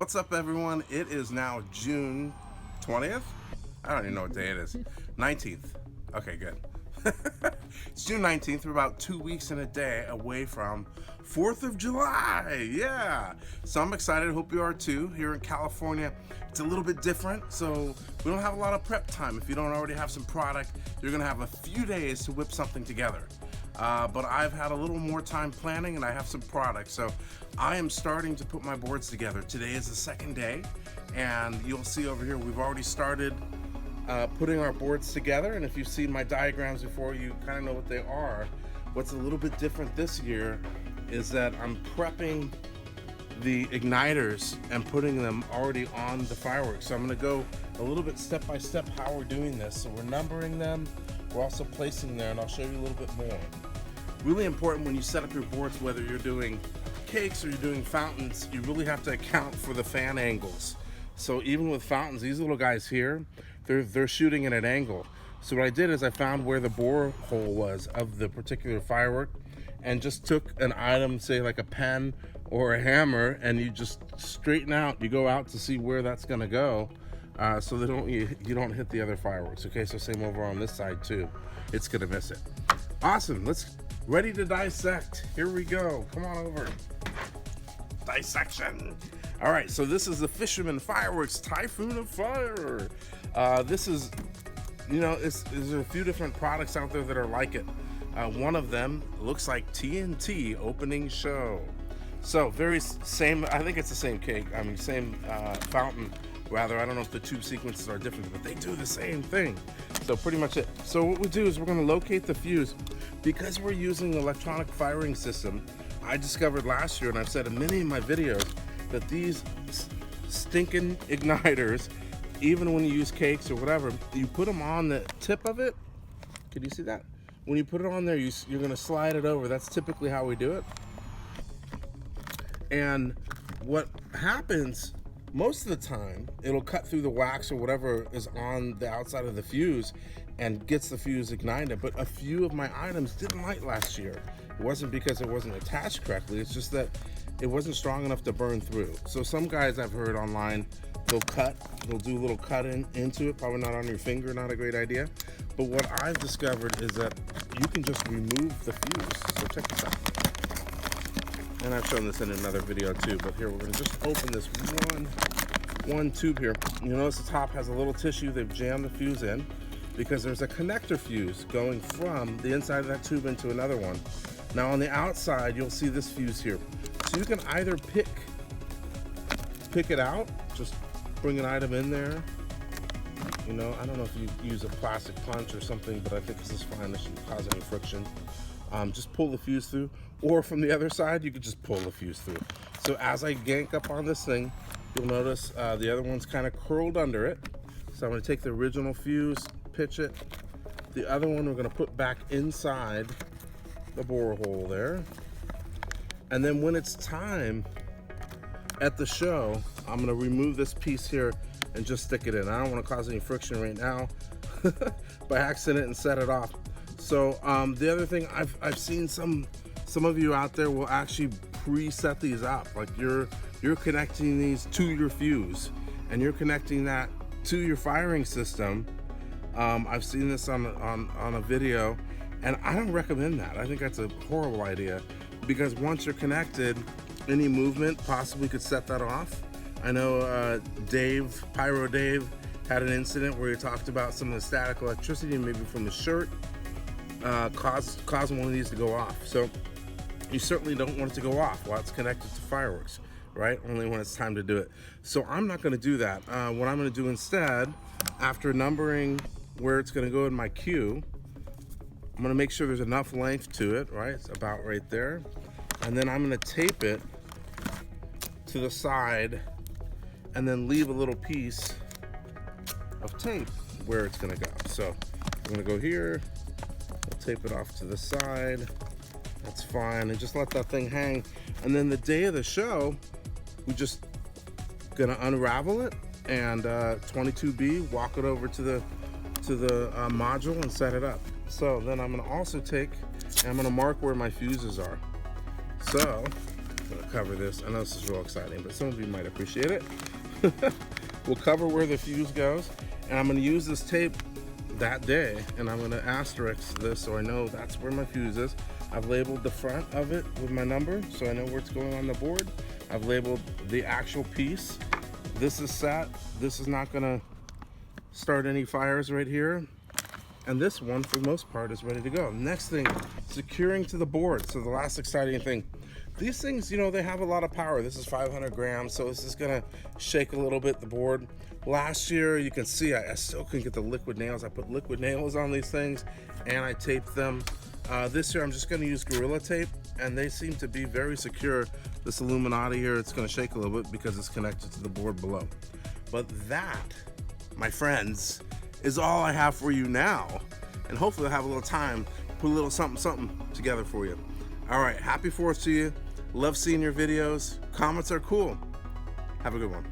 What's up, everyone? It is now June 20th. I don't even know what day it is. 19th. Okay, good. It's June 19th. We're about 2 weeks and a day away from 4th of July. Yeah. So I'm excited. Hope you are too. Here in California, it's a little bit different. So we don't have a lot of prep time. If you don't already have some product, you're going to have a few days to whip something together. But I've had a little more time planning and I have some products. So I am starting to put my boards together. Today is the second day, and you'll see over here we've already started putting our boards together. And if you've seen my diagrams before, you kind of know what they are. What's a little bit different this year is that I'm prepping the igniters and putting them already on the fireworks. So I'm going to go a little bit step by step how we're doing this. So we're numbering them, we're also placing there, and I'll show you a little bit more. Really important when you set up your boards, whether you're doing cakes or you're doing fountains, you really have to account for the fan angles. So even with fountains, these little guys here, they're shooting at an angle. So what I did is I found where the bore hole was of the particular firework and just took an item, say like a pen or a hammer, and you just straighten out, you go out to see where that's gonna go, so that you don't hit the other fireworks. Okay, so same over on this side too. It's gonna miss it. Awesome, let's ready to dissect. Here we go, come on over. Dissection. All right, so this is the Fireworks Typhoon of Fire. This is, you know, there's a few different products out there that are like it. One of them looks like TNT opening show. So very same, I think it's the same cake, I mean same fountain rather. I don't know if the tube sequences are different, but they do the same thing. So pretty much it. So what we do is we're gonna locate the fuse. Because we're using the electronic firing system, I discovered last year, and I've said in many of my videos, that these stinking igniters, even when you use cakes or whatever, you put them on the tip of it. Can you see that? When you put it on there, you're gonna slide it over. That's typically how we do it. And what happens most of the time, it'll cut through the wax or whatever is on the outside of the fuse and gets the fuse ignited. But a few of my items didn't light last year. It wasn't because it wasn't attached correctly, it's just that it wasn't strong enough to burn through. So some guys I've heard online, they'll do a little cut into it, probably not on your finger, not a great idea. But what I've discovered is that you can just remove the fuse. So check this out. And I've shown this in another video too, but here we're gonna just open this one tube here. You notice the top has a little tissue, they've jammed the fuse in because there's a connector fuse going from the inside of that tube into another one. Now on the outside, you'll see this fuse here. So you can either pick it out, just bring an item in there. You know, I don't know if you use a plastic punch or something, but I think this is fine. This shouldn't cause any friction. Just pull the fuse through, or from the other side, you could just pull the fuse through. So as I gank up on this thing, you'll notice the other one's kind of curled under it. So I'm gonna take the original fuse, pitch it. The other one we're gonna put back inside the bore hole there. And then when it's time at the show, I'm gonna remove this piece here and just stick it in. I don't wanna cause any friction right now by accident and set it off. So the other thing, I've seen some of you out there will actually preset these up. Like you're connecting these to your fuse and you're connecting that to your firing system. I've seen this on a video, and I don't recommend that. I think that's a horrible idea because once you're connected, any movement possibly could set that off. I know Pyro Dave had an incident where he talked about some of the static electricity, maybe from his shirt, causing one of these to go off. So you certainly don't want it to go off while it's connected to fireworks, right? Only when it's time to do it. So I'm not gonna do that. What I'm gonna do instead, after numbering where it's gonna go in my queue, I'm gonna make sure there's enough length to it, right? It's about right there. And then I'm gonna tape it to the side and then leave a little piece of tape where it's gonna go. So I'm gonna go here, we'll tape it off to the side. That's fine, and just let that thing hang. And then the day of the show, we just gonna unravel it and 22B, walk it over to the module and set it up. So then I'm gonna also take, and I'm gonna mark where my fuses are. So gonna cover this. I know this is real exciting, but some of you might appreciate it. We'll cover where the fuse goes, and I'm gonna use this tape that day, and I'm gonna asterisk this so I know that's where my fuse is. I've labeled the front of it with my number so I know where it's going on the board. I've labeled the actual piece. This is set. This is not gonna start any fires right here. And this one, for the most part, is ready to go. Next thing, securing to the board. So the last exciting thing, these things, you know, they have a lot of power. This is 500 grams, so this is gonna shake a little bit the board. Last year, you can see I still couldn't get the liquid nails. I put liquid nails on these things and I taped them. This year, I'm just gonna use Gorilla Tape, and they seem to be very secure. This Illuminati here, it's gonna shake a little bit because it's connected to the board below. But that, my friends, is all I have for you now. And hopefully I'll have a little time, put a little something together for you. All right, happy 4th to you. Love seeing your videos. Comments are cool. Have a good one.